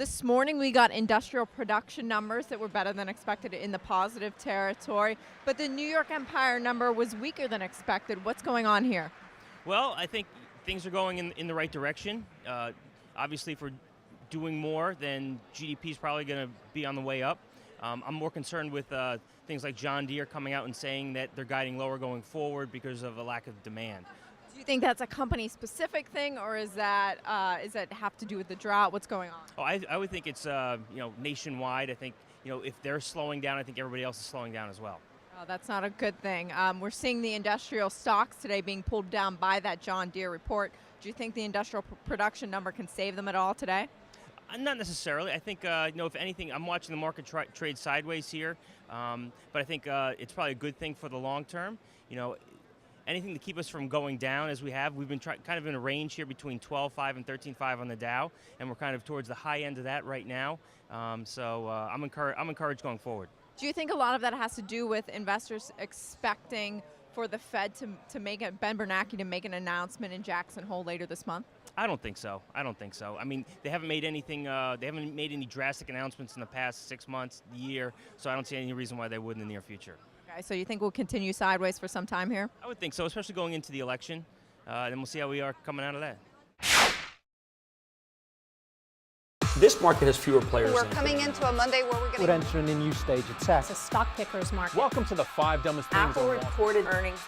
This morning we got industrial production numbers that were better than expected in the positive territory, but the New York Empire number was weaker than expected. What's going on here? Well, I think things are going in the right direction. Obviously, if we're doing more, then GDP is probably going to be on the way up. I'm more concerned with things like John Deere coming out and saying that they're guiding lower going forward because of a lack of demand. Do you think that's a company-specific thing, or is that have to do with the drought? What's going on? Oh, I would think it's nationwide. I think if they're slowing down, I think everybody else is slowing down as well. Oh, that's not a good thing. We're seeing the industrial stocks today being pulled down by that John Deere report. Do you think the industrial production number can save them at all today? Not necessarily. I think, if anything, I'm watching the market trade sideways here, but I think it's probably a good thing for the long term. Anything to keep us from going down as we have. We've been kind of in a range here between 12.5 and 13.5 on the Dow, and we're kind of towards the high end of that right now. So I'm encouraged going forward. Do you think a lot of that has to do with investors expecting for the Fed to make Ben Bernanke to make an announcement in Jackson Hole later this month? I don't think so. I mean, they haven't made anything. They haven't made any drastic announcements in the past 6 months, year. So I don't see any reason why they would in the near future. Okay, so you think we'll continue sideways for some time here? I would think so, especially going into the election. Then we'll see how we are coming out of that. This market has fewer players. We're coming into a Monday where we're going to enter in a new stage of tech. It's a stock picker's market. Welcome to the 5 dumbest things. Apple reported earnings.